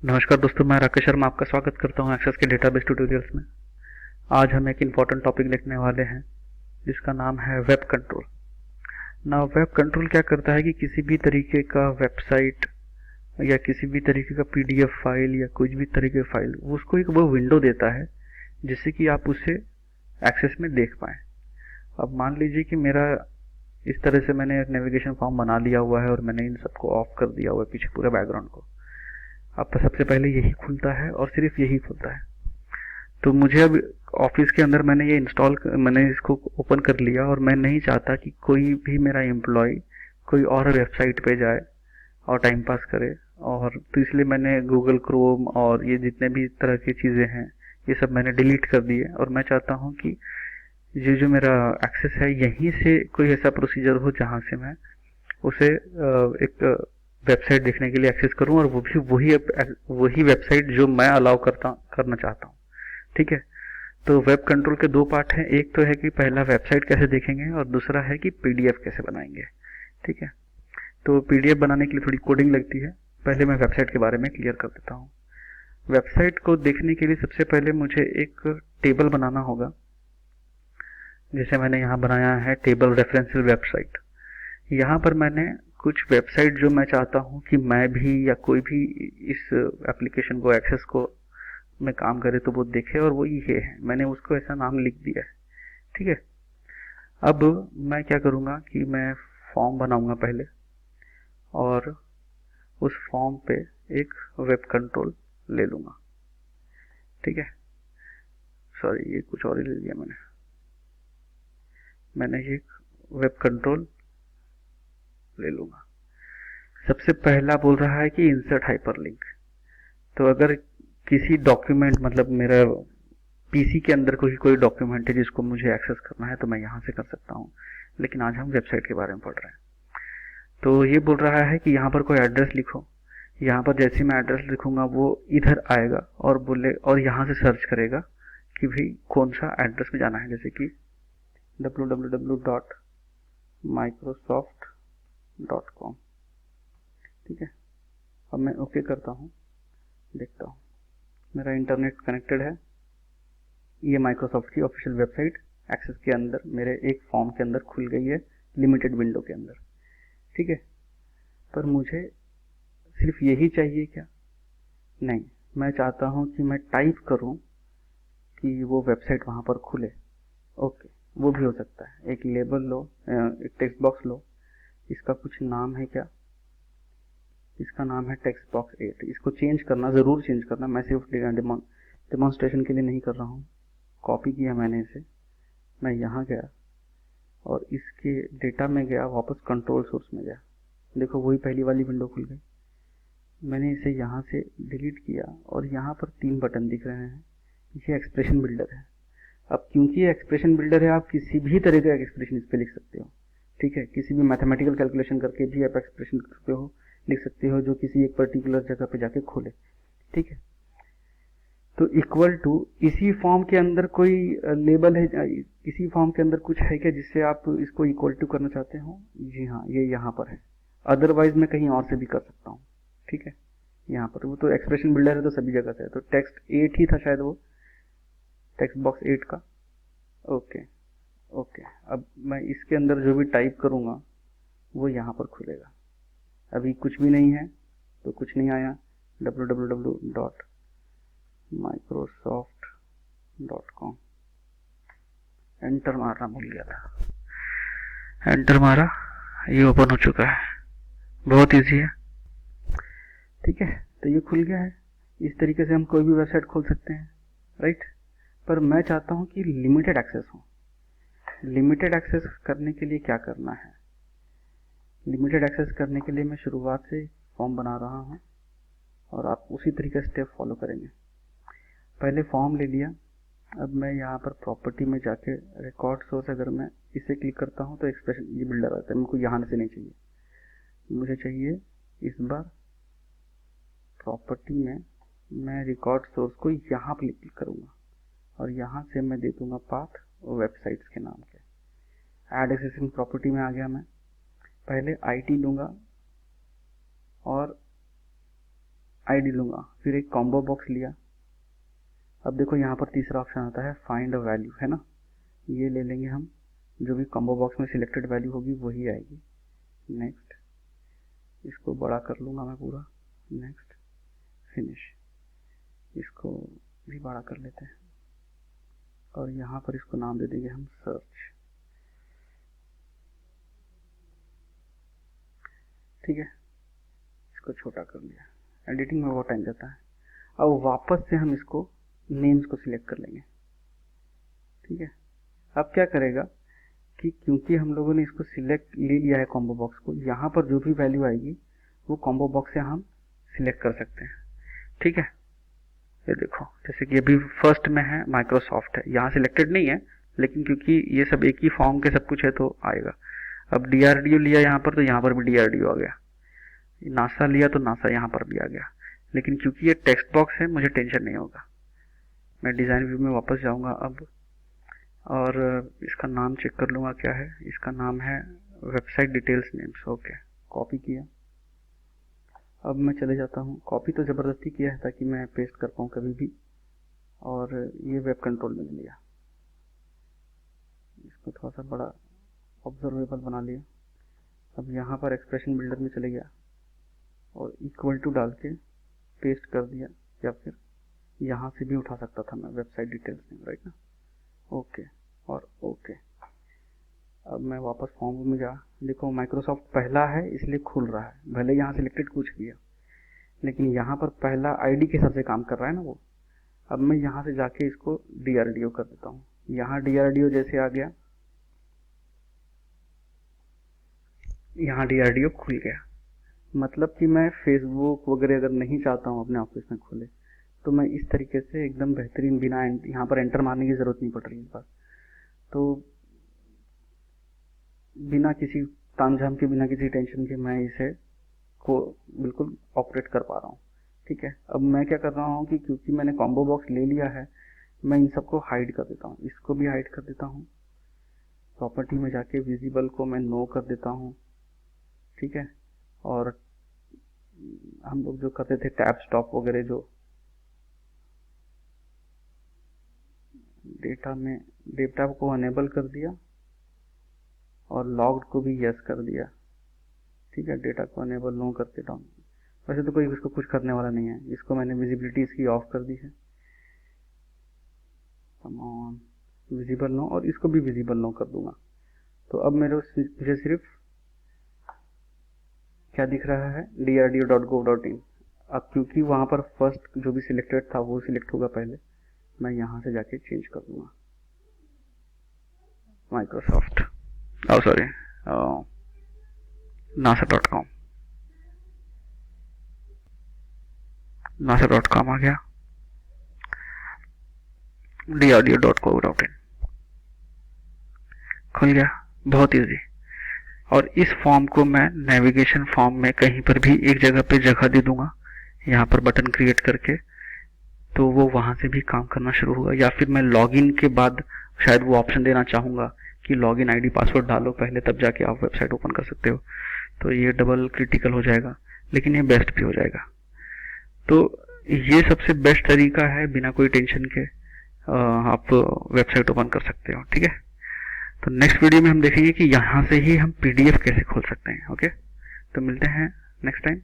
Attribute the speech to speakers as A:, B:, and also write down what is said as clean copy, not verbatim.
A: नमस्कार दोस्तों, मैं राकेश शर्मा आपका स्वागत करता हूं एक्सेस के डेटाबेस ट्यूटोरियल्स में। आज हम एक इम्पॉर्टेंट टॉपिक देखने वाले हैं जिसका नाम है वेब कंट्रोल। ना वेब कंट्रोल क्या करता है कि किसी भी तरीके का वेबसाइट या किसी भी तरीके का पीडीएफ फाइल या कुछ भी तरीके की फाइल, उसको एक वो विंडो देता है जिससे कि आप उसे एक्सेस में देख पाएँ। अब मान लीजिए कि मेरा इस तरह से मैंने नेविगेशन फॉर्म बना लिया हुआ है और मैंने इन सबको ऑफ कर दिया हुआ है, पीछे पूरे बैकग्राउंड को। अब सबसे पहले यही खुलता है और सिर्फ यही खुलता है। तो मुझे अब ऑफिस के अंदर मैंने इसको ओपन कर लिया और मैं नहीं चाहता कि कोई भी मेरा एम्प्लॉय कोई और वेबसाइट पे जाए और टाइम पास करे। और तो इसलिए मैंने गूगल क्रोम और ये जितने भी तरह की चीज़ें हैं ये सब मैंने डिलीट कर दिए। और मैं चाहता हूँ कि ये जो मेरा एक्सेस है यहीं से कोई ऐसा प्रोसीजर हो जहाँ से मैं उसे एक वेबसाइट देखने के लिए एक्सेस करूं, और वो भी वही वेबसाइट जो मैं अलाउ करना चाहता हूं। ठीक है। तो वेब कंट्रोल के दो पार्ट हैं। एक तो है कि पहला वेबसाइट कैसे देखेंगे और दूसरा है कि पीडीएफ कैसे बनाएंगे। ठीक है। तो पीडीएफ बनाने के लिए थोड़ी कोडिंग लगती है। पहले मैं वेबसाइट के बारे में क्लियर कर देता हूँ। वेबसाइट को देखने के लिए सबसे पहले मुझे एक टेबल बनाना होगा, जैसे मैंने यहाँ बनाया है टेबल रेफरेंसेस वेबसाइट। यहाँ पर मैंने कुछ वेबसाइट जो मैं चाहता हूँ कि मैं भी या कोई भी इस एप्लीकेशन को एक्सेस को में काम करे तो वो देखे, और वो ये है। मैंने उसको ऐसा नाम लिख दिया है। ठीक है। अब मैं क्या करूँगा कि मैं फॉर्म बनाऊंगा पहले, और उस फॉर्म पे एक वेब कंट्रोल ले लूँगा। ठीक है। सॉरी, ये कुछ और ही ले लिया मैंने ये वेब कंट्रोल ले लूँगा। सबसे पहला बोल रहा है कि इंसर्ट हाइपरलिंक। तो अगर किसी डॉक्यूमेंट, मतलब मेरा पीसी के अंदर कोई डॉक्यूमेंट है जिसको मुझे एक्सेस करना है तो मैं यहाँ से कर सकता हूँ, लेकिन आज हम वेबसाइट के बारे में पढ़ रहे हैं। तो ये बोल रहा है कि यहाँ पर कोई एड्रेस लिखो। यहाँ पर जैसे मैं एड्रेस लिखूंगा वो इधर आएगा और बोले, और यहाँ से सर्च करेगा कि भाई कौन सा एड्रेस में जाना है, जैसे कि www.microsoft.com। ठीक है। अब मैं ओके करता हूँ, देखता हूँ मेरा इंटरनेट कनेक्टेड है। ये माइक्रोसॉफ्ट की ऑफिशियल वेबसाइट एक्सेस के अंदर मेरे एक फॉर्म के अंदर खुल गई है, लिमिटेड विंडो के अंदर। ठीक है। पर मुझे सिर्फ यही चाहिए क्या? नहीं, मैं चाहता हूँ कि मैं टाइप करूँ कि वो वेबसाइट वहाँ पर खुले। ओके, वो भी हो सकता है। एक लेबल लो, एक टेक्स्ट बॉक्स लो, इसका कुछ नाम है क्या? इसका नाम है टेक्स्ट बॉक्स 8। इसको चेंज करना, ज़रूर चेंज करना। मैं सिर्फ डेमोन्स्ट्रेशन के लिए नहीं कर रहा हूँ। कॉपी किया मैंने इसे, मैं यहाँ गया और इसके डेटा में गया, वापस कंट्रोल सोर्स में गया। देखो वही पहली वाली विंडो खुल गई। मैंने इसे यहाँ से डिलीट किया और यहाँ पर 3 बटन दिख रहे हैं। ये एक्सप्रेशन बिल्डर है। अब क्योंकि ये एक्सप्रेशन बिल्डर है, आप किसी भी तरह का एक्सप्रेशन इस पर लिख सकते हो। ठीक है। किसी भी मैथमेटिकल कैलकुलेशन करके भी आप एक्सप्रेशन लिख सकते हो जो किसी एक पर्टिकुलर जगह पे जाके खोले। ठीक है। तो इक्वल टू, इसी फॉर्म के अंदर कोई लेबल है, इसी फॉर्म के अंदर कुछ है क्या जिससे आप इसको इक्वल टू करना चाहते हो? जी हाँ, ये यहाँ पर है। अदरवाइज मैं कहीं और से भी कर सकता हूँ। ठीक है। यहाँ पर वो तो एक्सप्रेशन बिल्डर है तो सभी जगह से है। तो टेक्स्ट 8 ही था शायद, वो टेक्स्ट बॉक्स 8 का। ओके। ओके। अब मैं इसके अंदर जो भी टाइप करूँगा वो यहाँ पर खुलेगा। अभी कुछ भी नहीं है तो कुछ नहीं आया। www.microsoft.com, एंटर मारना भूल गया था। एंटर मारा, ये ओपन हो चुका है। बहुत इजी है। ठीक है। तो ये खुल गया है। इस तरीके से हम कोई भी वेबसाइट खोल सकते हैं, राइट। पर मैं चाहता हूँ कि लिमिटेड एक्सेस हो। लिमिटेड एक्सेस करने के लिए क्या करना है? लिमिटेड एक्सेस करने के लिए मैं शुरुआत से फॉर्म बना रहा हूँ और आप उसी तरीके से स्टेप फॉलो करेंगे। पहले फॉर्म ले लिया। अब मैं यहाँ पर प्रॉपर्टी में जाके रिकॉर्ड सोर्स, अगर मैं इसे क्लिक करता हूँ तो एक्सप्रेशन ये बिल्डर आता है। मुझको यहाँ से नहीं चाहिए, मुझे चाहिए इस बार प्रॉपर्टी में मैं रिकॉर्ड सोर्स को यहाँ पर क्लिक करूँगा और यहाँ से मैं दे दूँगा पाथ वेबसाइट्स के नाम के। ऐड एक्सेसिंग प्रॉपर्टी में आ गया। मैं पहले आईटी लूँगा और आईडी लूँगा, फिर एक कॉम्बो बॉक्स लिया। अब देखो यहाँ पर तीसरा ऑप्शन आता है फाइंड अ वैल्यू, है ना, ये ले लेंगे हम, जो भी कॉम्बो बॉक्स में सिलेक्टेड वैल्यू होगी वही आएगी। नेक्स्ट, इसको बड़ा कर लूँगा मैं पूरा। नेक्स्ट, फिनिश, इसको भी बड़ा कर लेते हैं और यहाँ पर इसको नाम दे देंगे हम सर्च। ठीक है, इसको छोटा कर लिया। एडिटिंग में बहुत टाइम जाता है। अब वापस से हम इसको नेम्स को सिलेक्ट कर लेंगे। ठीक है, अब क्या करेगा कि क्योंकि हम लोगों ने इसको सिलेक्ट ले लिया है कॉम्बो बॉक्स को, यहाँ पर जो भी वैल्यू आएगी वो कॉम्बो बॉक्स से हम सिलेक्ट कर सकते हैं। ठीक है, ये देखो जैसे कि अभी फर्स्ट में है माइक्रोसॉफ्ट है, यहाँ सिलेक्टेड नहीं है, लेकिन क्योंकि ये सब एक ही फॉर्म के सब कुछ है तो आएगा। अब डीआरडीओ लिया यहाँ पर तो यहाँ पर भी डीआरडीओ आ गया, नासा लिया तो नासा यहाँ पर भी आ गया। लेकिन क्योंकि ये टेक्स्ट बॉक्स है मुझे टेंशन नहीं होगा। मैं डिज़ाइन व्यू में वापस जाऊँगा अब और इसका नाम चेक कर लूँगा क्या है। इसका नाम है website details names. Okay, copy किया। अब मैं चले जाता हूँ, कॉपी तो ज़बरदस्ती किया है ताकि मैं पेस्ट कर पाऊँ कभी भी, और ये वेब कंट्रोल में लिया, इसको थोड़ा सा बड़ा ऑब्जर्वेबल बना लिया। अब यहाँ पर एक्सप्रेशन बिल्डर में चले गया और इक्वल टू डाल के पेस्ट कर दिया, या फिर यहाँ से भी उठा सकता था मैं वेबसाइट डिटेल्स में, राइट ना। ओके और ओके। अब मैं वापस फॉर्म में जा, देखो माइक्रोसॉफ्ट पहला है इसलिए खुल रहा है, भले यहाँ सिलेक्टेड कुछ भी है, लेकिन यहाँ पर पहला आईडी के हिसाब से काम कर रहा है ना वो। अब मैं यहाँ से जाके इसको डीआरडीओ कर देता हूँ। यहाँ डीआरडीओ जैसे आ गया, यहाँ डीआरडीओ खुल गया। मतलब कि मैं फेसबुक वगैरह अगर नहीं चाहता हूँ अपने ऑफिस में खुले, तो मैं इस तरीके से एकदम बेहतरीन, बिना यहाँ पर एंटर मारने की ज़रूरत नहीं पड़ रही है इस बार, तो बिना किसी तामझाम के, बिना किसी टेंशन के मैं इसे को बिल्कुल ऑपरेट कर पा रहा हूँ। ठीक है, अब मैं क्या कर रहा हूँ कि क्योंकि मैंने कॉम्बो बॉक्स ले लिया है, मैं इन सबको हाइड कर देता हूँ। इसको भी हाइड कर देता हूँ, प्रॉपर्टी में जाके विजिबल को मैं नो कर देता हूँ। ठीक है, और हम लोग जो करते थे टैब स्टॉप वगैरह, जो डेटा में डेटा को अनेबल कर दिया और लॉग्ड को भी यस कर दिया। ठीक है, डेटा को अनेबल नो कर देता हूँ। वैसे तो कोई इसको कुछ करने वाला नहीं है, इसको मैंने विजिबिलिटी इसकी ऑफ कर दी है, विजिबल नो, और इसको भी विजिबल नो कर दूंगा। तो अब मुझे सिर्फ क्या दिख रहा है, drdo.gov.in। अब क्योंकि वहां पर फर्स्ट जो भी सिलेक्टेड था वो सिलेक्ट होगा पहले, मैं यहां से जाके चेंज कर दूंगा माइक्रोसॉफ्ट, सॉरी nasa.com, nasa.com आ गया, drdo.gov.in खुल गया, बहुत इजी। और इस फॉर्म को मैं नेविगेशन फॉर्म में कहीं पर भी एक जगह पे जगह दे दूंगा, यहाँ पर बटन क्रिएट करके, तो वो वहां से भी काम करना शुरू होगा। या फिर मैं लॉगिन के बाद शायद वो ऑप्शन देना चाहूंगा कि लॉगिन आईडी पासवर्ड डालो पहले, तब जाके आप वेबसाइट ओपन कर सकते हो, तो ये डबल क्रिटिकल हो जाएगा, लेकिन ये बेस्ट भी हो जाएगा। तो ये सबसे बेस्ट तरीका है, बिना कोई टेंशन के आप वेबसाइट ओपन कर सकते हो। ठीक है, तो नेक्स्ट वीडियो में हम देखेंगे कि यहाँ से ही हम पीडीएफ कैसे खोल सकते हैं। ओके, तो मिलते हैं नेक्स्ट टाइम।